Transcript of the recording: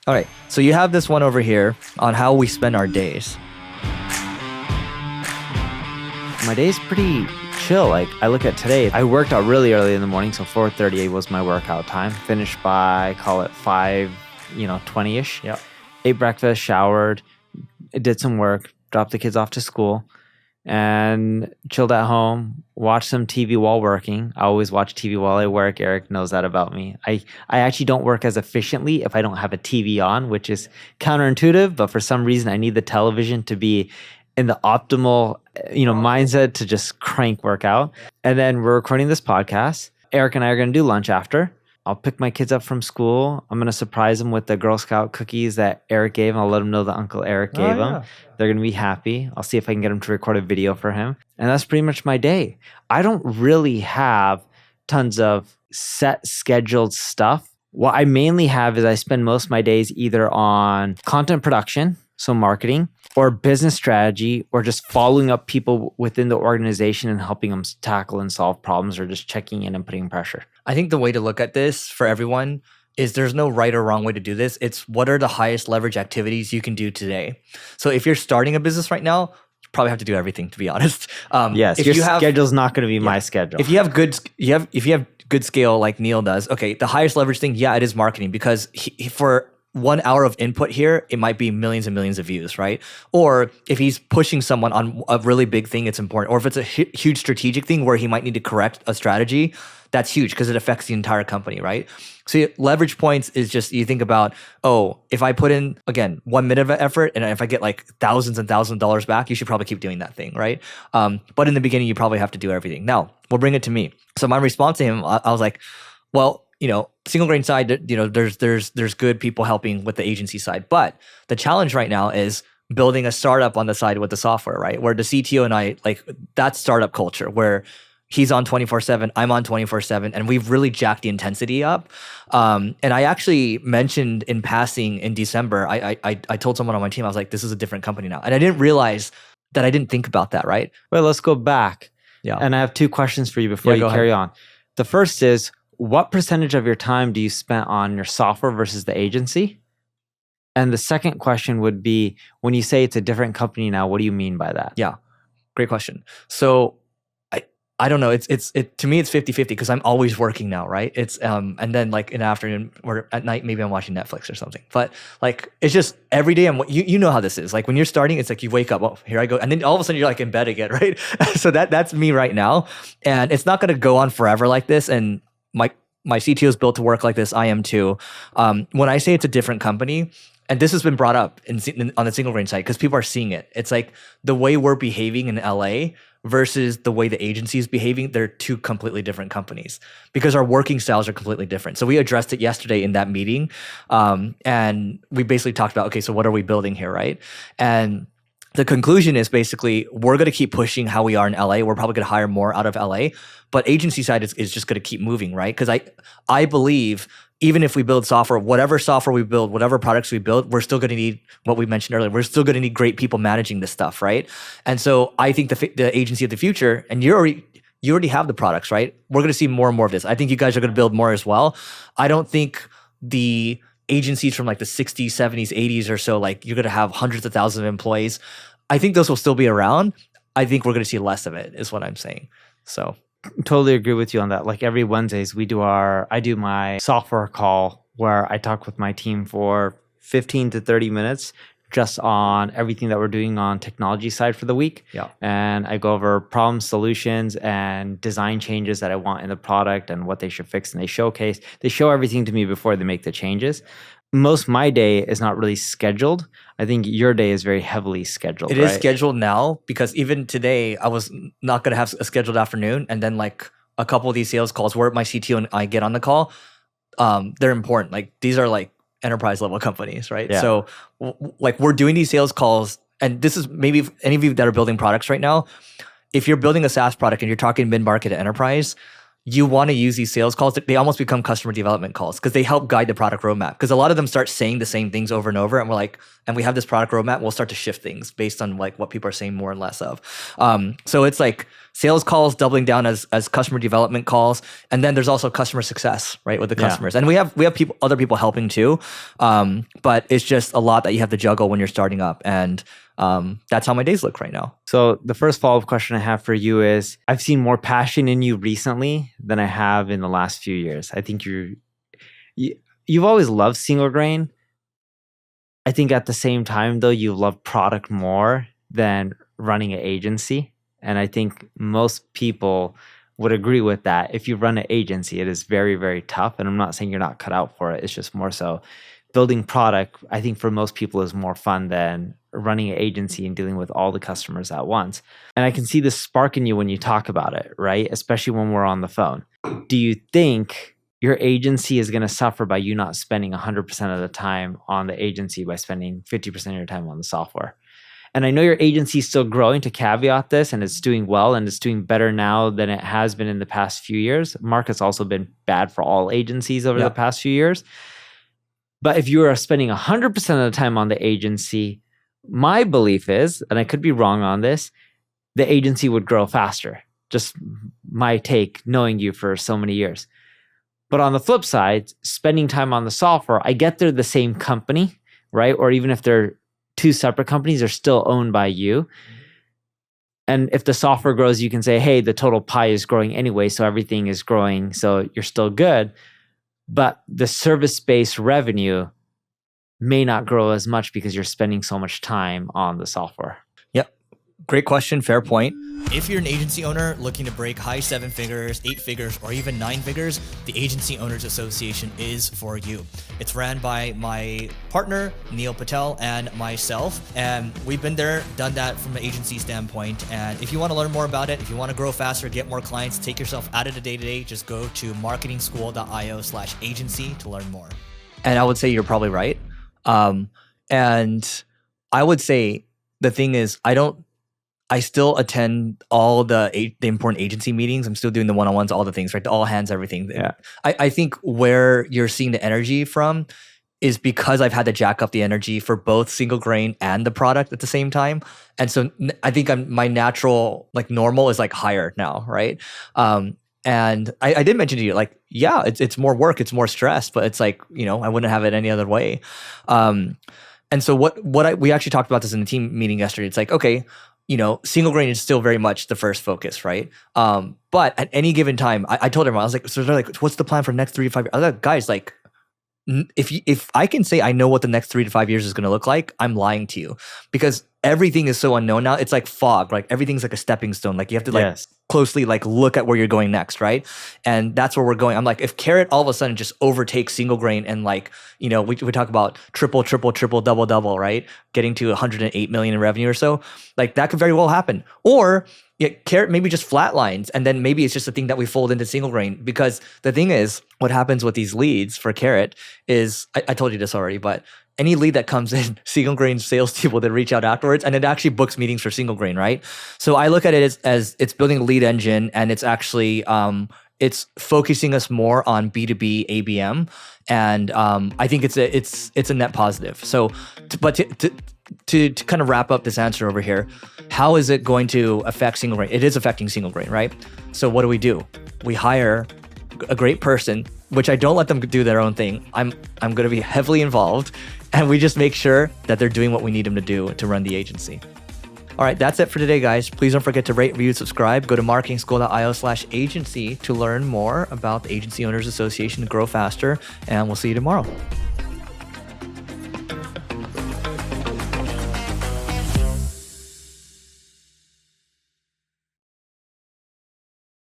All right, so you have this one over here on how we spend our days. My day's pretty chill. Like I look at today, I worked out really early in the morning, so 4:30 was my workout time. Finished by, call it 5:20ish. Yeah. Ate breakfast, showered, did some work, dropped the kids off to school, and chilled at home, watched some TV while working. I always watch TV while I work. Eric knows that about me. I actually don't work as efficiently if I don't have a TV on, which is counterintuitive, but for some reason I need the television to be in the optimal, mindset to just crank workout. And then we're recording this podcast. Eric and I are going to do lunch after. I'll pick my kids up from school. I'm going to surprise them with the Girl Scout cookies that Eric gave. I'll let them know that Uncle Eric gave them. They're going to be happy. I'll see if I can get them to record a video for him. And that's pretty much my day. I don't really have tons of set scheduled stuff. What I mainly have is I spend most of my days either on content production, so marketing, or business strategy, or just following up people within the organization and helping them tackle and solve problems, or just checking in and putting pressure. I think the way to look at this for everyone is there's no right or wrong way to do this. It's what are the highest leverage activities you can do today. So if you're starting a business right now, you probably have to do everything, to be honest. Yes, your schedule's not going to be my schedule. If you have good scale like Neil does, okay, the highest leverage thing, it is marketing, because for 1 hour of input here, it might be millions and millions of views, right? Or if he's pushing someone on a really big thing, it's important. Or if it's a huge strategic thing where he might need to correct a strategy, that's huge because it affects the entire company, right? So leverage points is just, you think about, if I put in, again, 1 minute of effort and if I get like thousands and thousands of dollars back, you should probably keep doing that thing, right? But in the beginning, you probably have to do everything. Now, we'll bring it to me. So my response to him, I was like, well, single grain side, there's good people helping with the agency side. But the challenge right now is building a startup on the side with the software, right? Where the CTO and I, like, that's startup culture where he's on 24/7, I'm on 24/7, and we've really jacked the intensity up. And I actually mentioned in passing in December, I told someone on my team, I was like, this is a different company now. And I didn't realize that I didn't think about that, right? Well, let's go back. Yeah. And I have 2 questions for you before you carry on. The first is, what percentage of your time do you spend on your software versus the agency? And the second question would be, when you say it's a different company now, what do you mean by that? Yeah, great question. So I don't know. To me, it's 50-50 because I'm always working now, right? It's and then like in the afternoon or at night, maybe I'm watching Netflix or something. But like, it's just every day you know how this is. Like when you're starting, it's like you wake up, oh, here I go. And then all of a sudden you're like in bed again, right? So that's me right now. And it's not going to go on forever like this. And my CTO is built to work like this. I am too. When I say it's a different company, and this has been brought up on the single grain side because people are seeing it. It's like the way we're behaving in LA versus the way the agency is behaving. They're 2 completely different companies because our working styles are completely different. So we addressed it yesterday in that meeting. And we basically talked about, okay, so what are we building here, right? And the conclusion is basically we're going to keep pushing how we are in LA. We're probably going to hire more out of LA, but agency side is just going to keep moving, right? Because I believe even if we build software, whatever software we build, whatever products we build, we're still going to need what we mentioned earlier. We're still going to need great people managing this stuff, right? And so I think the agency of the future, and you already have the products, right? We're going to see more and more of this. I think you guys are going to build more as well. I don't think the agencies from like the 60s, 70s, 80s or so, like you're going to have hundreds of thousands of employees. I think those will still be around. I think we're going to see less of it is what I'm saying. So totally agree with you on that. Like every Wednesdays I do my software call where I talk with my team for 15 to 30 minutes just on everything that we're doing on technology side for the week. Yeah. And I go over problem solutions and design changes that I want in the product and what they should fix. And they show everything to me before they make the changes. Most of my day is not really scheduled. I think your day is very heavily scheduled. It is scheduled now because even today I was not going to have a scheduled afternoon. And then like a couple of these sales calls where my CTO and I get on the call, they're important. Like these are like enterprise level companies, right? Yeah. So like we're doing these sales calls, and this is maybe if any of you that are building products right now, if you're building a SaaS product and you're talking mid-market to enterprise, you want to use these sales calls. They almost become customer development calls because they help guide the product roadmap. Because a lot of them start saying the same things over and over, and we're like, and we have this product roadmap. We'll start to shift things based on like what people are saying more and less of. So it's like sales calls doubling down as customer development calls, and then there's also customer success, right, with the customers. And we have other people helping too, but it's just a lot that you have to juggle when you're starting up, and that's how my days look right now. So the first follow-up question I have for you is, I've seen more passion in you recently than I have in the last few years. I think you've always loved single grain. I think at the same time, though, you love product more than running an agency. And I think most people would agree with that. If you run an agency, it is very, very tough. And I'm not saying you're not cut out for it. It's just more so building product, I think for most people is more fun than running an agency and dealing with all the customers at once. And I can see the spark in you when you talk about it, right? Especially when we're on the phone. Do you think your agency is going to suffer by you not spending 100% of the time on the agency by spending 50% of your time on the software? And I know your agency is still growing, to caveat this, and it's doing well and it's doing better now than it has been in the past few years. Market's also been bad for all agencies over the past few years. But if you are spending 100% of the time on the agency, my belief is, and I could be wrong on this, the agency would grow faster. Just my take, knowing you for so many years. But on the flip side, spending time on the software, I get they're the same company, right? Or even if they're two separate companies, they're still owned by you. And if the software grows, you can say, hey, the total pie is growing anyway, so everything is growing, so you're still good. But the service-based revenue may not grow as much because you're spending so much time on the software. Yep. Great question. Fair point. If you're an agency owner looking to break high 7 figures, 8 figures, or even 9 figures, the Agency Owners Association is for you. It's ran by my partner, Neil Patel, and myself. And we've been there, done that from an agency standpoint. And if you want to learn more about it, if you want to grow faster, get more clients, take yourself out of the day-to-day, just go to marketingschool.io/agency to learn more. And I would say you're probably right. And I would say the thing is, I still attend all the important agency meetings. I'm still doing the one-on-ones, all the things, right? The all hands, everything. Yeah. I think where you're seeing the energy from is because I've had to jack up the energy for both single grain and the product at the same time. And so I think my natural, like normal is like higher now, right? And I did mention to you, like, yeah, it's more work, it's more stress, but it's like, I wouldn't have it any other way. And so we actually talked about this in the team meeting yesterday. It's like, okay, single grain is still very much the first focus, right? But at any given time, I told everyone, I was like, so they're like, what's the plan for the next 3 to 5 years? I was like, guys, like, if I can say I know what the next 3 to 5 years is going to look like, I'm lying to you, because everything is so unknown now. It's like fog, like everything's like a stepping stone. Like you have to like closely like look at where you're going next, right? And that's where we're going. I'm like, if carrot all of a sudden just overtakes single grain and like, we talk about triple, double, right? Getting to 108 million in revenue or so, like that could very well happen. Or carrot maybe just flatlines, and then maybe it's just a thing that we fold into single grain. Because the thing is, what happens with these leads for carrot is, I told you this already, but any lead that comes in, single grain salespeople that reach out afterwards, and it actually books meetings for single grain, right? So I look at it as it's building a lead engine, and it's actually it's focusing us more on B2B ABM, and I think it's a net positive. So, to kind of wrap up this answer over here, how is it going to affect single grain? It is affecting single grain, right? So what do? We hire a great person, which I don't let them do their own thing. I'm going to be heavily involved, and we just make sure that they're doing what we need them to do to run the agency. All right, that's it for today, guys. Please don't forget to rate, review, subscribe. Go to marketingschool.io/agency to learn more about the Agency Owners Association to grow faster, and we'll see you tomorrow.